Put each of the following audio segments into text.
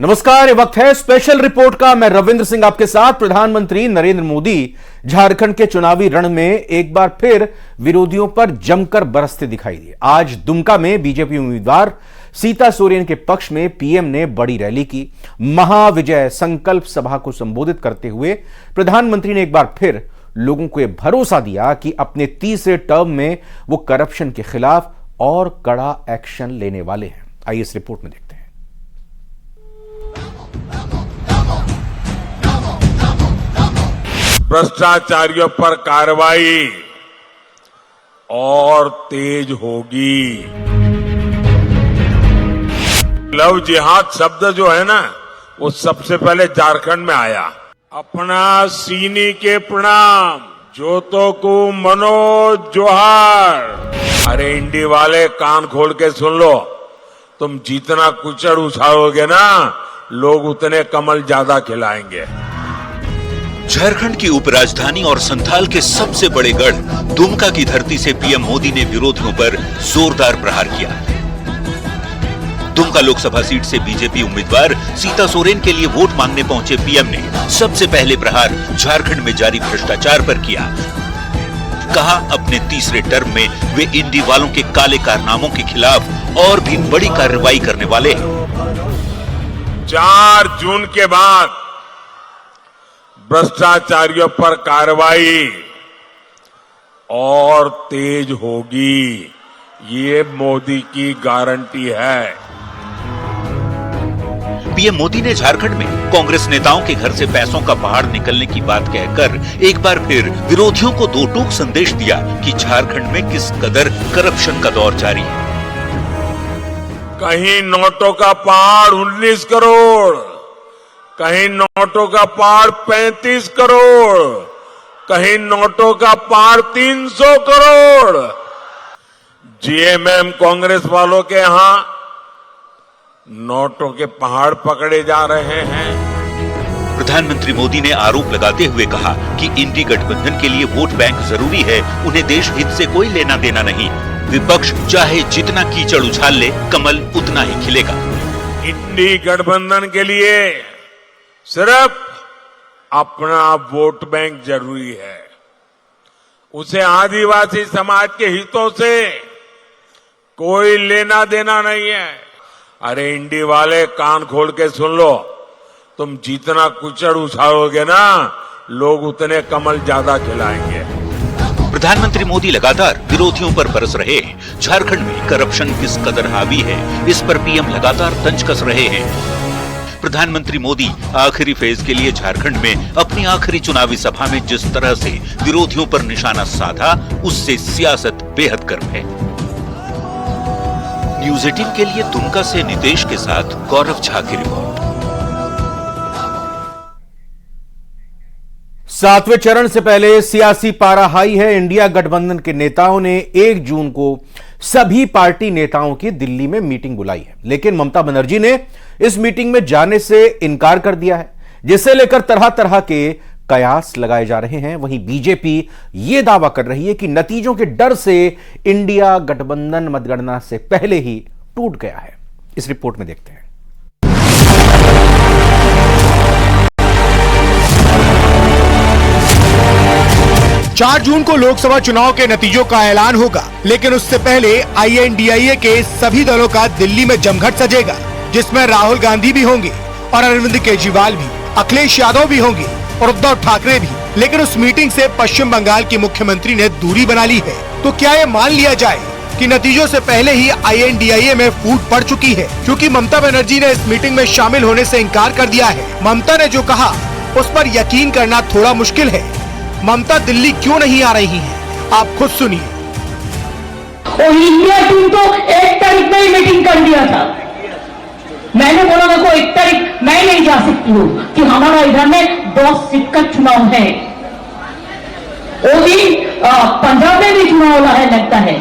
नमस्कार, ये वक्त है स्पेशल रिपोर्ट का। मैं रविंद्र सिंह आपके साथ। प्रधानमंत्री नरेंद्र मोदी झारखंड के चुनावी रण में एक बार फिर विरोधियों पर जमकर बरसते दिखाई दिए। आज दुमका में बीजेपी उम्मीदवार सीता सोरेन के पक्ष में पीएम ने बड़ी रैली की। महाविजय संकल्प सभा को संबोधित करते हुए प्रधानमंत्री ने एक बार फिर लोगों को यह भरोसा दिया कि अपने तीसरे टर्म में वो करप्शन के खिलाफ और कड़ा एक्शन लेने वाले हैं। आइए इस रिपोर्ट में देखते हैं। भ्रष्टाचारियों पर कार्रवाई और तेज होगी। लव जिहाद शब्द जो है ना, वो सबसे पहले झारखंड में आया। अपना सीनी के प्रणाम, जोतो को मनोज जोहार। अरे इंडी वाले, कान खोल के सुन लो। तुम जितना कुचड़ उछालोगे ना, लोग उतने कमल ज्यादा खिलाएंगे। झारखंड की उपराजधानी और संथाल के सबसे बड़े गढ़ दुमका की धरती से पीएम मोदी ने विरोधियों पर जोरदार प्रहार किया। दुमका लोकसभा सीट से बीजेपी उम्मीदवार सीता सोरेन के लिए वोट मांगने पहुंचे पीएम ने सबसे पहले प्रहार झारखंड में जारी भ्रष्टाचार पर किया। कहा, अपने तीसरे टर्म में वे इंडी वालों के काले कारनामों के खिलाफ और भी बड़ी कार्रवाई करने वाले हैं। 4 जून के बाद भ्रष्टाचारियों पर कार्रवाई और तेज होगी, ये मोदी की गारंटी है। पीएम मोदी ने झारखंड में कांग्रेस नेताओं के घर से पैसों का पहाड़ निकलने की बात कहकर एक बार फिर विरोधियों को दो टूक संदेश दिया कि झारखंड में किस कदर करप्शन का दौर जारी है। कहीं नोटों का पहाड़ 19 करोड़, कहीं नोटों का पहाड़ 35 करोड़, कहीं नोटों का पहाड़ 300 करोड़। जीएमएम कांग्रेस वालों के यहां नोटों के पहाड़ पकड़े जा रहे हैं। प्रधानमंत्री मोदी ने आरोप लगाते हुए कहा कि इंडी गठबंधन के लिए वोट बैंक जरूरी है, उन्हें देश हित से कोई लेना देना नहीं। विपक्ष चाहे जितना कीचड़ उछाल ले, कमल उतना ही खिलेगा। इंडी गठबंधन के लिए सिर्फ अपना वोट बैंक जरूरी है, उसे आदिवासी समाज के हितों से कोई लेना देना नहीं है। अरे इंडी वाले, कान खोल के सुन लो। तुम जितना कुचड़ उछालोगे ना, लोग उतने कमल ज्यादा खिलाएंगे। प्रधानमंत्री मोदी लगातार विरोधियों पर बरस रहे हैं। झारखंड में करप्शन किस कदर हावी है, इस पर पीएम लगातार तंज कस रहे हैं। प्रधानमंत्री मोदी आखिरी फेज के लिए झारखंड में अपनी आखिरी चुनावी सभा में जिस तरह से विरोधियों पर निशाना साधा, उससे सियासत बेहद गर्म है। न्यूज़ 18 के लिए दुमका से नितेश के साथ गौरव झा की रिपोर्ट। 7वें चरण से पहले सियासी पारा हाई है। इंडिया गठबंधन के नेताओं ने 1 जून को सभी पार्टी नेताओं की दिल्ली में मीटिंग बुलाई है, लेकिन ममता बनर्जी ने इस मीटिंग में जाने से इनकार कर दिया है, जिसे लेकर तरह तरह के कयास लगाए जा रहे हैं। वहीं बीजेपी यह दावा कर रही है कि नतीजों के डर से इंडिया गठबंधन मतगणना से पहले ही टूट गया है। इस रिपोर्ट में देखते हैं। 4 जून को लोकसभा चुनाव के नतीजों का ऐलान होगा, लेकिन उससे पहले INDIA के सभी दलों का दिल्ली में जमघट सजेगा, जिसमें राहुल गांधी भी होंगे और अरविंद केजरीवाल भी, अखिलेश यादव भी होंगे और उद्धव ठाकरे भी। लेकिन उस मीटिंग से पश्चिम बंगाल की मुख्यमंत्री ने दूरी बना ली है। तो क्या ये मान लिया जाए कि नतीजों से पहले ही INDIA में फूट पड़ चुकी है, क्योंकि ममता बनर्जी ने इस मीटिंग में शामिल होने से इनकार कर दिया है। ममता ने जो कहा उस पर यकीन करना थोड़ा मुश्किल है। ममता दिल्ली क्यों नहीं आ रही है, आप खुद सुनिए। और इंडिया टीम तो 1 तारीख में ही मीटिंग कर दिया था। मैंने बोला देखो 1 तारीख मैं नहीं जा सकती हूँ कि हमारा इधर में 10 सीट का चुनाव है। वो दिन पंजाब में भी चुनाव हो रहा है लगता है,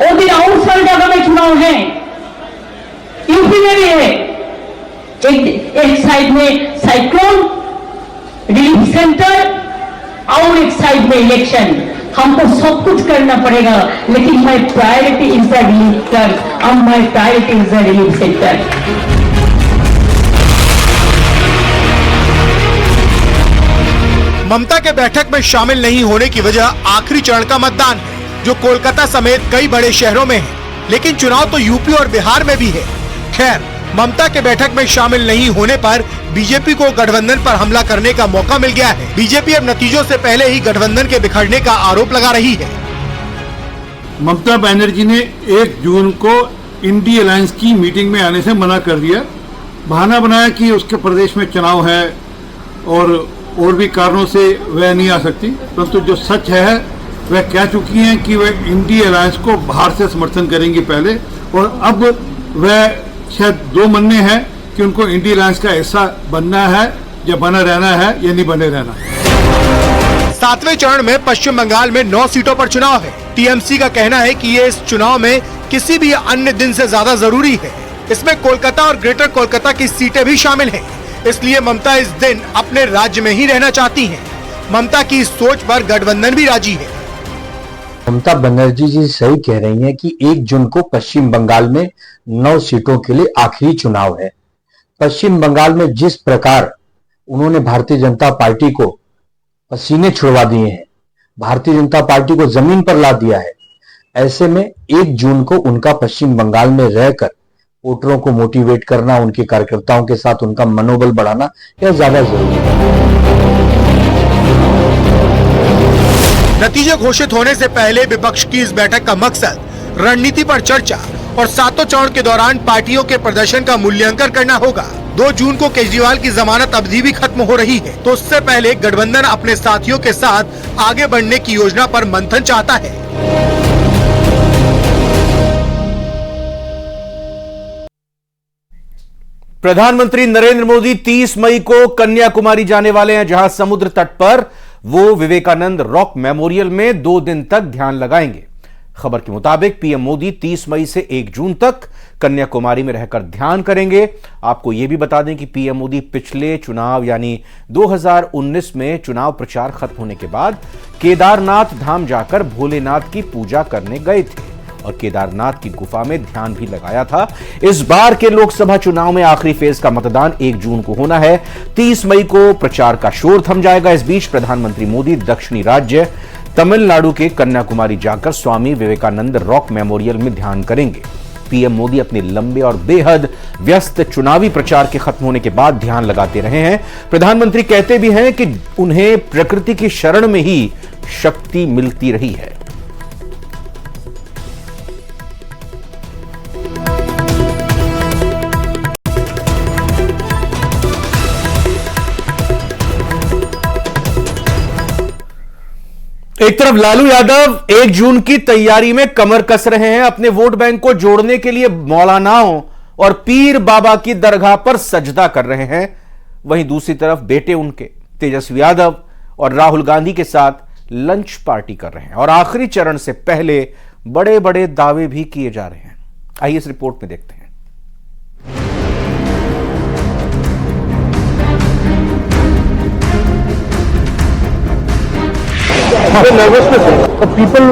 वो दिन और सारी जगह में चुनाव है, यूपी में भी है। एक साइड में साइक्लोन रिलीफ सेंटर और एक साइड में इलेक्शन। हमको सब कुछ करना पड़ेगा, लेकिन my priority is the relief centre और my priority is the relief centre. Mamata के बैठक में शामिल नहीं होने की वजह आखिरी चरण का मतदान है, जो कोलकाता समेत कई बड़े शहरों में है। लेकिन चुनाव तो यूपी और बिहार में भी है। खैर, ममता के बैठक में शामिल नहीं होने पर बीजेपी को गठबंधन पर हमला करने का मौका मिल गया है। बीजेपी अब नतीजों से पहले ही गठबंधन के बिखरने का आरोप लगा रही है। ममता बनर्जी ने 1 जून को इंडी अलायंस की मीटिंग में आने से मना कर दिया। बहाना बनाया कि उसके प्रदेश में चुनाव है और भी कारणों से वह नहीं आ सकती, परंतु जो सच है वह कह चुकी हैं कि वह इंडी अलायंस को बाहर से समर्थन करेंगी पहले, और अब वह शायद 2 मन में है कि उनको इंडी अलायंस का हिस्सा बनना है या बना रहना है या नहीं बने रहना है। 7वें चरण में पश्चिम बंगाल में 9 सीटों पर चुनाव है। टीएमसी का कहना है कि ये इस चुनाव में किसी भी अन्य दिन से ज्यादा जरूरी है। इसमें कोलकाता और ग्रेटर कोलकाता की सीटें भी शामिल हैं। इसलिए ममता इस दिन अपने राज्य में ही रहना चाहती हैं। ममता की इस सोच पर गठबंधन भी राजी है। ममता बनर्जी जी सही कह रही हैं कि 1 जून को पश्चिम बंगाल में 9 सीटों के लिए आखिरी चुनाव है। पश्चिम बंगाल में जिस प्रकार उन्होंने भारतीय जनता पार्टी को पसीने छुड़वा दिए हैं, भारतीय जनता पार्टी को जमीन पर ला दिया है, ऐसे में 1 जून को उनका पश्चिम बंगाल में रहकर वोटरों को मोटिवेट करना, उनके कार्यकर्ताओं के साथ उनका मनोबल बढ़ाना यह ज्यादा जरूरी है। नतीजे घोषित होने से पहले विपक्ष की इस बैठक का मकसद रणनीति पर चर्चा और 7वें चरण के दौरान पार्टियों के प्रदर्शन का मूल्यांकन करना होगा। 2 जून को केजरीवाल की जमानत अवधि भी खत्म हो रही है, तो उससे पहले गठबंधन अपने साथियों के साथ आगे बढ़ने की योजना पर मंथन चाहता है। प्रधानमंत्री नरेंद्र मोदी 30 मई को कन्याकुमारी जाने वाले हैं, जहां समुद्र तट पर वो विवेकानंद रॉक मेमोरियल में 2 दिन तक ध्यान लगाएंगे। खबर के मुताबिक पीएम मोदी 30 मई से 1 जून तक कन्याकुमारी में रहकर ध्यान करेंगे। आपको यह भी बता दें कि पीएम मोदी पिछले चुनाव यानी 2019 में चुनाव प्रचार खत्म होने के बाद केदारनाथ धाम जाकर भोलेनाथ की पूजा करने गए थे और केदारनाथ की गुफा में ध्यान भी लगाया था। इस बार के लोकसभा चुनाव में आखिरी फेज का मतदान 1 जून को होना है। 30 मई को प्रचार का शोर थम जाएगा। इस बीच प्रधानमंत्री मोदी दक्षिणी राज्य तमिलनाडु के कन्याकुमारी जाकर स्वामी विवेकानंद रॉक मेमोरियल में ध्यान करेंगे। पीएम मोदी अपने लंबे और बेहद व्यस्त चुनावी प्रचार के खत्म होने के बाद ध्यान लगाते रहे हैं। प्रधानमंत्री कहते भी हैं कि उन्हें प्रकृति की शरण में ही शक्ति मिलती रही है। एक तरफ लालू यादव 1 जून की तैयारी में कमर कस रहे हैं, अपने वोट बैंक को जोड़ने के लिए मौलानाओं और पीर बाबा की दरगाह पर सजदा कर रहे हैं। वहीं दूसरी तरफ बेटे उनके तेजस्वी यादव और राहुल गांधी के साथ लंच पार्टी कर रहे हैं और आखिरी चरण से पहले बड़े बड़े दावे भी किए जा रहे हैं। आइए इस रिपोर्ट में देखते हैं। नर्वसनेस है तो पीपल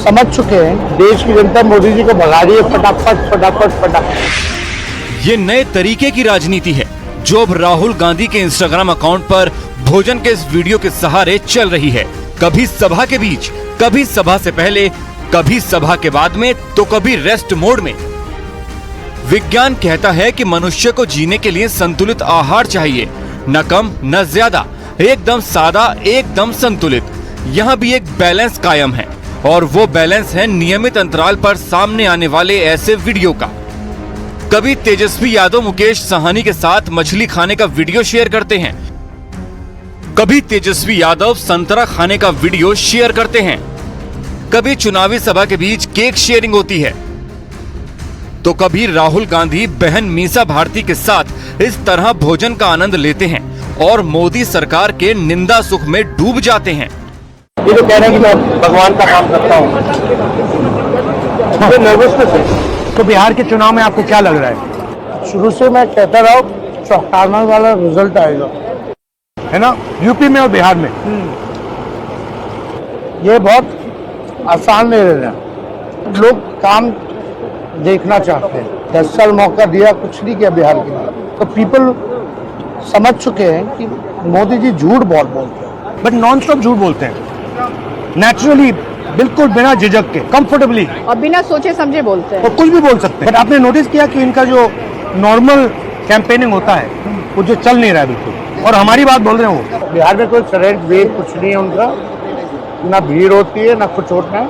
समझ चुके हैं, देश की जनता मोदी जी को भगा रही है फटाफट फटाफट फटाफट। ये नए तरीके की राजनीति है जो अब राहुल गांधी के इंस्टाग्राम अकाउंट पर भोजन के इस वीडियो के सहारे चल रही है। कभी सभा के बीच, कभी सभा से पहले, कभी सभा के बाद में, तो कभी रेस्ट मोड में। विज्ञान कहता है कि मनुष्य को जीने के लिए संतुलित आहार चाहिए, न कम न ज्यादा, एकदम सादा, एकदम संतुलित। यहाँ भी एक बैलेंस कायम है और वो बैलेंस है नियमित अंतराल पर सामने आने वाले ऐसे वीडियो का। कभी तेजस्वी यादव मुकेश साहनी के साथ मछली खाने का वीडियो शेयर करते हैं, कभी तेजस्वी यादव संतरा खाने का वीडियो शेयर करते हैं, कभी चुनावी सभा के बीच केक शेयरिंग होती है, तो कभी राहुल गांधी बहन मीसा भारती के साथ इस तरह भोजन का आनंद लेते हैं और मोदी सरकार के निंदा सुख में डूब जाते हैं। ये तो कह रहे हैं कि मैं भगवान का काम करता हूँ। नर्वसनेस है तो बिहार के चुनाव में आपको क्या लग रहा है? शुरू से मैं कहता रहा हूँ चौंकाने वाला रिजल्ट आएगा, है ना, यूपी में और बिहार में। ये बहुत आसान नहीं रहना। लोग काम देखना चाहते हैं। 10 साल मौका दिया, कुछ नहीं किया बिहार के लिए, तो पीपल समझ चुके हैं कि मोदी जी झूठ बहुत बोलते हैं। बट नॉन स्टॉप झूठ बोलते हैं, नेचुरली, बिल्कुल बिना झिझक के, कंफर्टेबली, और बिना सोचे समझे बोलते हैं और कुछ भी बोल सकते हैं। बट आपने नोटिस किया कि इनका जो नॉर्मल कैंपेनिंग होता है वो जो चल नहीं रहा है बिल्कुल, और हमारी बात बोल रहे हैं वो। बिहार में कोई करंट वेव कुछ नहीं है उनका, ना भीड़ होती है ना कुछ होता है,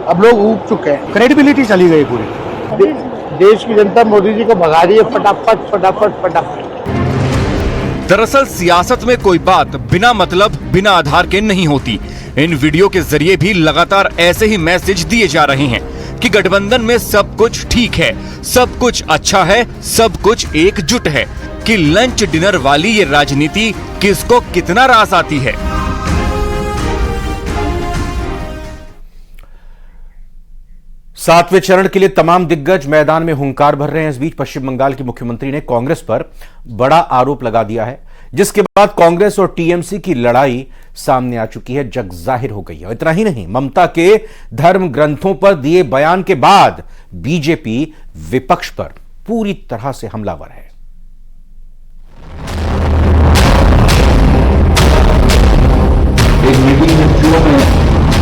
अब लोग ऊब चुके हैं, क्रेडिबिलिटी चली गई पूरी। देश की जनता मोदी जी को भगा रही है फटाफट फटाफट फटाफट। दरअसल सियासत में कोई बात बिना मतलब, बिना आधार के नहीं होती। इन वीडियो के जरिए भी लगातार ऐसे ही मैसेज दिए जा रहे हैं कि गठबंधन में सब कुछ ठीक है, सब कुछ अच्छा है, सब कुछ एकजुट है, कि लंच डिनर वाली ये राजनीति किसको कितना रास आती है। सातवें चरण के लिए तमाम दिग्गज मैदान में हुंकार भर रहे हैं। इस बीच पश्चिम बंगाल की मुख्यमंत्री ने कांग्रेस पर बड़ा आरोप लगा दिया है, जिसके बाद कांग्रेस और टीएमसी की लड़ाई सामने आ चुकी है, जग जाहिर हो गई है। इतना ही नहीं, ममता के धर्म ग्रंथों पर दिए बयान के बाद बीजेपी विपक्ष पर पूरी तरह से हमलावर है। एक मीटिंग में फ्लो में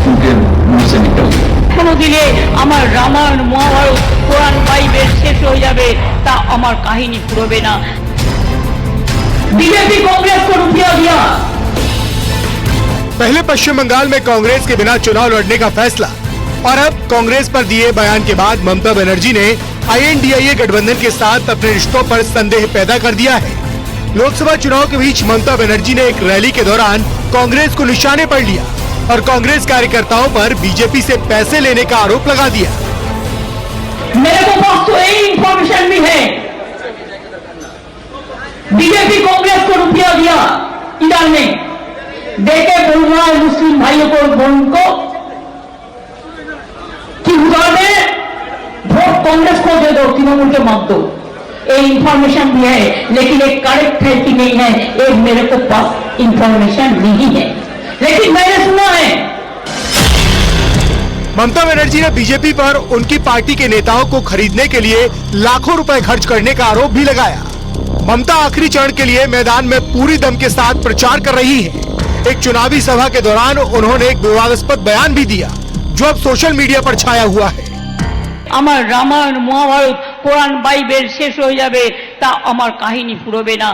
उनके मुंह से निकल गया, কোনো দিলে আমার রামায়ণ মহাভারত কোরআন বাইবেল শেষ হয়ে যাবে, তা আমার কাহিনী ফুরবে না। बीजेपी कांग्रेस को रुपया दिया। पहले पश्चिम बंगाल में कांग्रेस के बिना चुनाव लड़ने का फैसला, और अब कांग्रेस पर दिए बयान के बाद ममता बनर्जी ने आईएनडीआईए गठबंधन के साथ अपने रिश्तों पर संदेह पैदा कर दिया है। लोकसभा चुनाव के बीच ममता बनर्जी ने एक रैली के दौरान कांग्रेस को निशाने पर लिया और कांग्रेस कार्यकर्ताओं पर बीजेपी से पैसे लेने का आरोप लगा दिया। मेरे को पास तो यही इंफॉर्मेशन भी है, बीजेपी कांग्रेस को रुपया दिया इधर में, देके बोल रहा है मुस्लिम भाइयों को, बहन को, कि उधर में वोट कांग्रेस को दे दो, तृणमूल के मत दो। ये इंफॉर्मेशन भी है, लेकिन एक करेक्ट है कि नहीं है, ये मेरे को पास इंफॉर्मेशन नहीं है, लेकिन मैंने सुना है। ममता बनर्जी ने बीजेपी पर उनकी पार्टी के नेताओं को खरीदने के लिए लाखों रुपए खर्च करने का आरोप भी लगाया। ममता आखिरी चरण के लिए मैदान में पूरी दम के साथ प्रचार कर रही है। एक चुनावी सभा के दौरान उन्होंने एक विवादास्पद बयान भी दिया, जो अब सोशल मीडिया पर छाया हुआ है। আমার রামায়ণ মহাভারত কোরআন বাইবেল শেষ হয়ে যাবে, তা আমার কাহিনী ফুরবে না।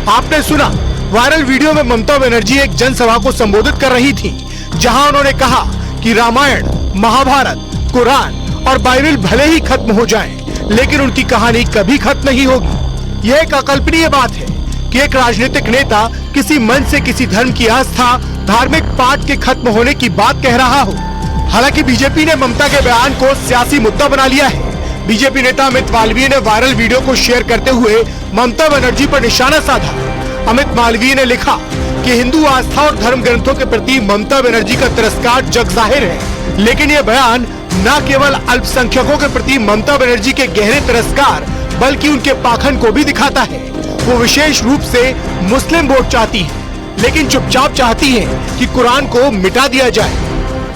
आपने सुना, वायरल वीडियो में ममता बनर्जी एक जनसभा को संबोधित कर रही थी, जहां उन्होंने कहा कि रामायण, महाभारत, कुरान और बाइबल भले ही खत्म हो जाएं, लेकिन उनकी कहानी कभी खत्म नहीं होगी। यह एक अकल्पनीय बात है कि एक राजनीतिक नेता किसी मन से किसी धर्म की आस्था, धार्मिक पाठ के खत्म होने की बात कह रहा हो। हालांकि बीजेपी ने ममता के बयान को सियासी मुद्दा बना लिया है। बीजेपी नेता अमित मालवीय ने वायरल वीडियो को शेयर करते हुए ममता बनर्जी पर निशाना साधा। अमित मालवीय ने लिखा कि हिंदू आस्था और धर्म ग्रंथों के प्रति ममता बनर्जी का तिरस्कार जग जाहिर है, लेकिन यह बयान न केवल अल्पसंख्यकों के प्रति ममता बनर्जी के गहरे तिरस्कार, बल्कि उनके पाखंड को भी दिखाता है। वो विशेष रूप से मुस्लिम वोट चाहती है, लेकिन चुपचाप चाहती है कि कुरान को मिटा दिया जाए।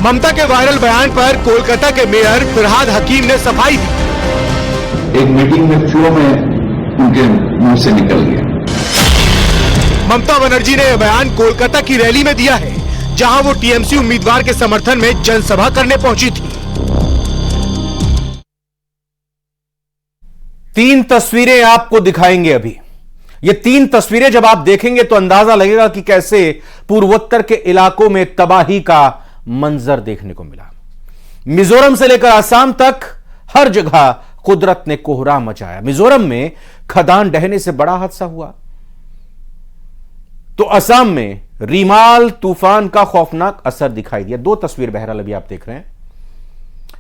ममता के वायरल बयान पर कोलकाता के मेयर फिरहाद हकीम ने सफाई दी। एक मीटिंग में फ्लो में उनके मुंह से निकल गया। ममता बनर्जी ने यह बयान कोलकाता की रैली में दिया है, जहां वो टीएमसी उम्मीदवार के समर्थन में जनसभा करने पहुंची थी। 3 तस्वीरें आपको दिखाएंगे अभी। ये 3 तस्वीरें जब आप देखेंगे तो अंदाजा लगेगा कि कैसे पूर्वोत्तर के इलाकों में तबाही का मंजर देखने को मिला। मिजोरम से लेकर आसाम तक हर जगह कुदरत ने कोहराम मचाया। मिजोरम में खदान ढहने से बड़ा हादसा हुआ, तो असम में रीमाल तूफान का खौफनाक असर दिखाई दिया। 2 तस्वीर बहरहाल अभी आप देख रहे हैं।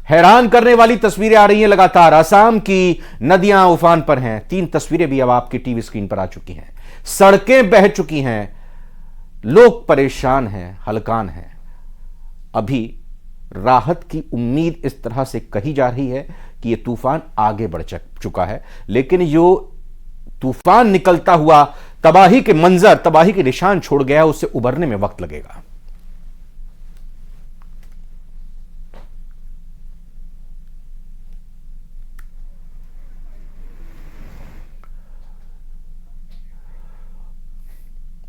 हैरान करने वाली तस्वीरें आ रही हैं लगातार। असम की नदियां उफान पर हैं। 3 तस्वीरें भी अब आपकी टीवी स्क्रीन पर आ चुकी हैं। सड़कें बह चुकी हैं, लोग परेशान हैं, हलकान हैं। अभी राहत की उम्मीद इस तरह से कही जा रही है कि यह तूफान आगे बढ़ चुका है, लेकिन यो तूफान निकलता हुआ तबाही के मंजर, तबाही के निशान छोड़ गया है, उससे उबरने में वक्त लगेगा।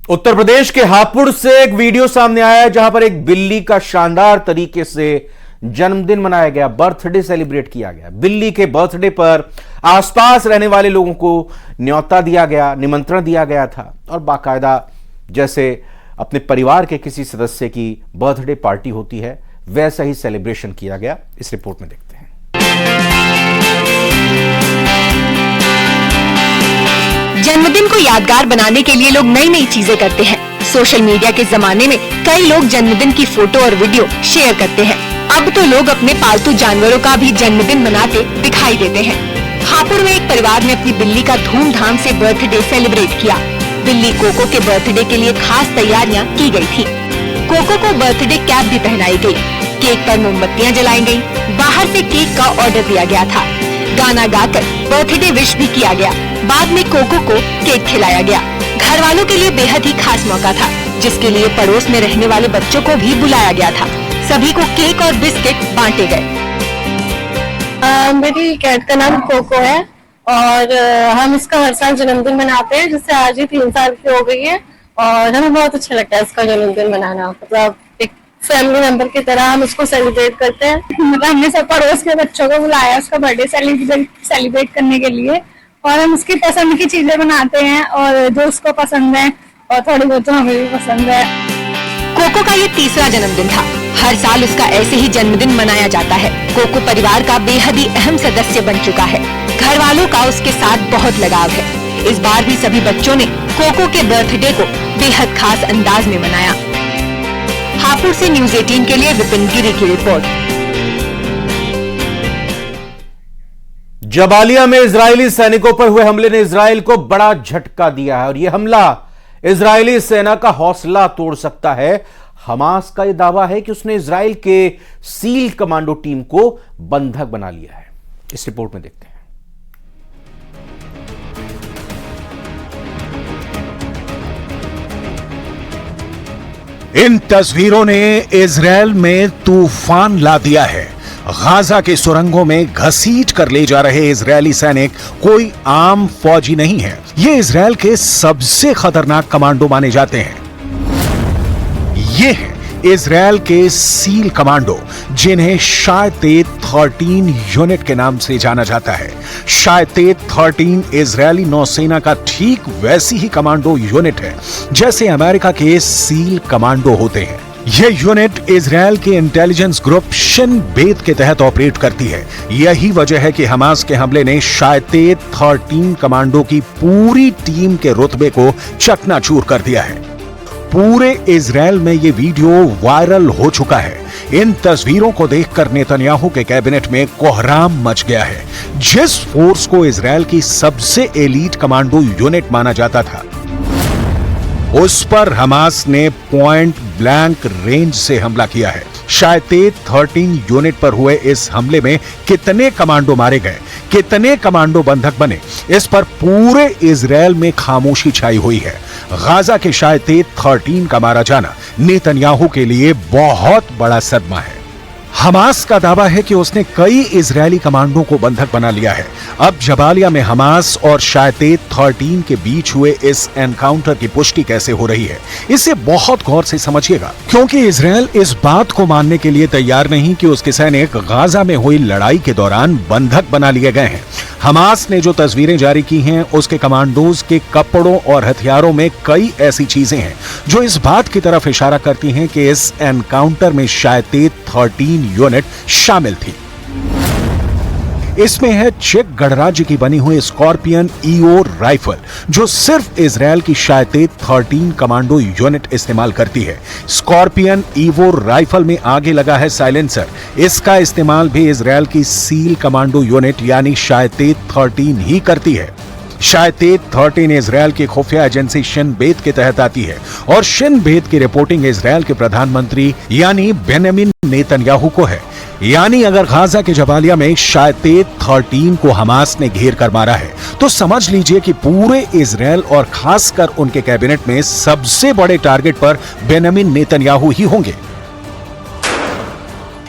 उत्तर प्रदेश के हापुड़ से एक वीडियो सामने आया है जहां पर एक बिल्ली का शानदार तरीके से जन्मदिन मनाया गया, बर्थडे सेलिब्रेट किया गया। बिल्ली के बर्थडे पर आसपास रहने वाले लोगों को न्योता दिया गया, निमंत्रण दिया गया था और बाकायदा जैसे अपने परिवार के किसी सदस्य की बर्थडे पार्टी होती है वैसा ही सेलिब्रेशन किया गया। इस रिपोर्ट में देखते हैं। जन्मदिन को यादगार बनाने के लिए लोग नई नई चीजें करते हैं। सोशल मीडिया के जमाने में कई लोग जन्मदिन की फोटो और वीडियो शेयर करते हैं। अब तो लोग अपने पालतू जानवरों का भी जन्मदिन मनाते दिखाई देते हैं। हापुड़ में एक परिवार ने अपनी बिल्ली का धूमधाम से बर्थडे सेलिब्रेट किया। बिल्ली कोको के बर्थडे के लिए खास तैयारियां की गई थी। कोको को बर्थडे कैप भी पहनाई गई, केक पर मोमबत्तियां जलाई गई। बाहर से केक का ऑर्डर दिया गया था। गाना गाकर बर्थडे विश भी किया गया। बाद में कोको को केक खिलाया गया। घर वालों के लिए बेहद ही खास मौका था, जिसके लिए पड़ोस में रहने वाले बच्चों को भी बुलाया गया था। सभी को केक और बिस्किट बांटे गए। मेरी कैट का नाम कोको है और हम इसका हर साल जन्मदिन मनाते हैं, जिससे आज ही 3 साल की हो गई है और हमें बहुत अच्छा लगता है इसका जन्मदिन मनाना। मतलब एक फैमिली मेंबर की तरह हम इसको सेलिब्रेट करते हैं। मतलब हमने सब पड़ोस के बच्चों को बुलाया उसका बर्थडे सेलिब्रेट करने के लिए और हम उसकी पसंद की चीजें बनाते हैं और जो उसको पसंद है और थोड़ी बहुत हमें भी पसंद है। कोको का ये 3रा जन्मदिन था। हर साल उसका ऐसे ही जन्मदिन मनाया जाता है। कोको परिवार का बेहद ही अहम सदस्य बन चुका है। घर वालों का उसके साथ बहुत लगाव है। इस बार भी सभी बच्चों ने कोको के बर्थडे को बेहद खास अंदाज में मनाया। हापुड़ से न्यूज़ 18 के लिए विपिन गिरी की रिपोर्ट। जबालिया में इजरायली सैनिकों पर हुए हमले ने इजरायल को बड़ा झटका दिया है और यह हमला इजरायली सेना का हौसला तोड़ सकता है। हमास का यह दावा है कि उसने इजरायल के सील कमांडो टीम को बंधक बना लिया है। इस रिपोर्ट में देखते हैं। इन तस्वीरों ने इजरायल में तूफान ला दिया है। गाजा के सुरंगों में घसीट कर ले जा रहे इजरायली सैनिक कोई आम फौजी नहीं है। ये इजरायल के सबसे खतरनाक कमांडो माने जाते हैं। ये है इजरायल के सील कमांडो, जिन्हें शायतेत 13 यूनिट के नाम से जाना जाता है। शायतेत 13 इजरायली नौसेना का ठीक वैसी ही कमांडो यूनिट है जैसे अमेरिका के सील कमांडो होते हैं। यह यूनिट इजरायल के इंटेलिजेंस ग्रुप शिन बेत के तहत ऑपरेट करती है। यही वजह है कि हमास के हमले ने शायतेत 13 कमांडो की पूरी टीम के रुतबे को चकनाचूर कर दिया है। पूरे इजरायल में यह वीडियो वायरल हो चुका है। इन तस्वीरों को देखकर नेतन्याहू के कैबिनेट में कोहराम मच गया है। जिस फोर्स को इजरायल की सबसे एलीट कमांडो यूनिट माना जाता था, उस पर हमास ने पॉइंट ब्लैंक रेंज से हमला किया है। शायतेत 13 यूनिट पर हुए इस हमले में कितने कमांडो मारे गए, कितने कमांडो बंधक बने, इस पर पूरे इजरायल में खामोशी छाई हुई है। गाजा के शायतेत 13 का मारा जाना नेतन्याहू के लिए बहुत बड़ा सदमा है। हमास का दावा है कि उसने कई इजरायली कमांडो को बंधक बना लिया है। अब जबालिया में हमास और शायतेत 13 के बीच हुए इस एनकाउंटर की पुष्टि कैसे हो रही है, इसे बहुत गौर से समझिएगा, क्योंकि इजरायल इस बात को मानने के लिए तैयार नहीं कि उसके सैनिक गाजा में हुई लड़ाई के दौरान बंधक बना लिए गए हैं। हमास ने जो तस्वीरें जारी की हैं, उसके कमांडोज के कपड़ों और हथियारों में कई ऐसी चीजें हैं जो इस बात की तरफ इशारा करती हैं कि इस एनकाउंटर में शायतेत 13 यूनिट शामिल थी। इसमें है चेक गणराज्य की बनी हुई स्कॉर्पियन ईओ राइफल, जो सिर्फ इजरायल की शायतेत 13 कमांडो यूनिट इस्तेमाल करती है। स्कॉर्पियन ईवो राइफल में आगे लगा है साइलेंसर। इसका इस्तेमाल भी इजरायल की सील कमांडो यूनिट यानी शायतेत 13 ही करती है। शायतेत 13 इजरायल की खुफिया एजेंसी शिन बेत के तहत आती है और शिन बेत की रिपोर्टिंग इजरायल के प्रधानमंत्री यानी बेंजामिन नेतन्याहू को है। यानी अगर गाजा के जबालिया में शायतेत 13 को हमास ने घेर कर मारा है, तो समझ लीजिए कि पूरे इजरायल और खासकर उनके कैबिनेट में सबसे बड़े टारगेट पर बेंजामिन नेतन्याहू ही होंगे।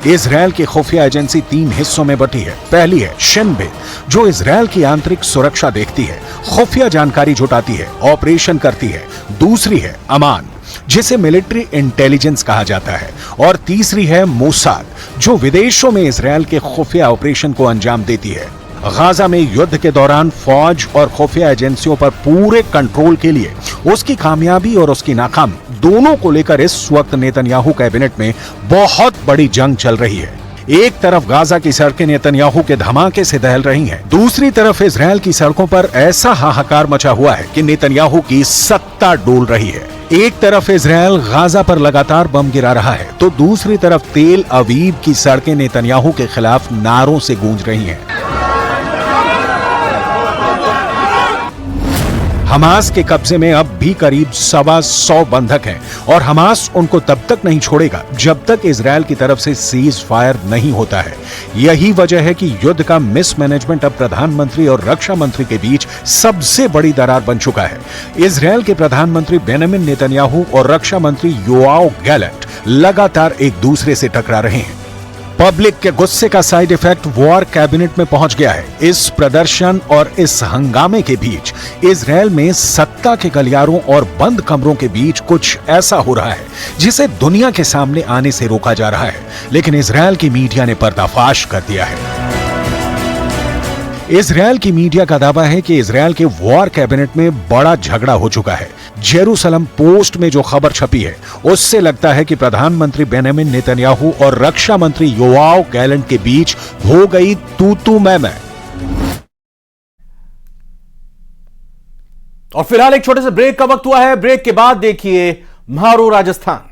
इजरायल की खुफिया एजेंसी 3 हिस्सों में बटी है। पहली है शिन बेत, जो इजरायल की आंतरिक सुरक्षा देखती है, खुफिया जानकारी जुटाती है, ऑपरेशन करती है। दूसरी है अमान, जिसे मिलिट्री इंटेलिजेंस कहा जाता है। और तीसरी है मोसाद, जो विदेशों में इजरायल के खुफिया ऑपरेशन को अंजाम देती है। गाजा में युद्ध के दौरान फौज और खुफिया एजेंसियों पर पूरे कंट्रोल के लिए उसकी कामयाबी और उसकी नाकामी दोनों को लेकर इस वक्त नेतन्याहू कैबिनेट में बहुत बड़ी जंग चल रही है। एक तरफ गाजा की सड़कें नेतन्याहू के धमाके से दहल रही हैं, दूसरी तरफ इजरायल की सड़कों पर ऐसा हाहाकार मचा हुआ है कि नेतन्याहू की सत्ता डोल रही है। एक तरफ इजरायल गाजा पर लगातार बम गिरा रहा है, तो दूसरी तरफ तेल अवीव की सड़कें नेतन्याहू के खिलाफ नारों से गूंज रही हैं। हमास के कब्जे में अब भी करीब 125 बंधक हैं और हमास उनको तब तक नहीं छोड़ेगा जब तक इजरायल की तरफ से सीज फायर नहीं होता है। यही वजह है कि युद्ध का मिसमैनेजमेंट अब प्रधानमंत्री और रक्षा मंत्री के बीच सबसे बड़ी दरार बन चुका है। इजरायल के प्रधानमंत्री बेंजामिन नेतन्याहू और रक्षा मंत्री योआव गैलेंट लगातार एक दूसरे से टकरा रहे हैं। पब्लिक के गुस्से का साइड इफेक्ट वॉर कैबिनेट में पहुंच गया है। इस प्रदर्शन और इस हंगामे के बीच इजरायल में सत्ता के गलियारों और बंद कमरों के बीच कुछ ऐसा हो रहा है जिसे दुनिया के सामने आने से रोका जा रहा है, लेकिन इजरायल की मीडिया ने पर्दाफाश कर दिया है। इजरायल की मीडिया का दावा है कि इजरायल के वॉर कैबिनेट में बड़ा झगड़ा हो चुका है। जेरूसलम पोस्ट में जो खबर छपी है उससे लगता है कि प्रधानमंत्री बेंजामिन नेतन्याहू और रक्षा मंत्री योआव गैलेंट के बीच हो गई तू मैं। और फिलहाल एक छोटे से ब्रेक का वक्त हुआ है। ब्रेक के बाद देखिए म्हारो राजस्थान।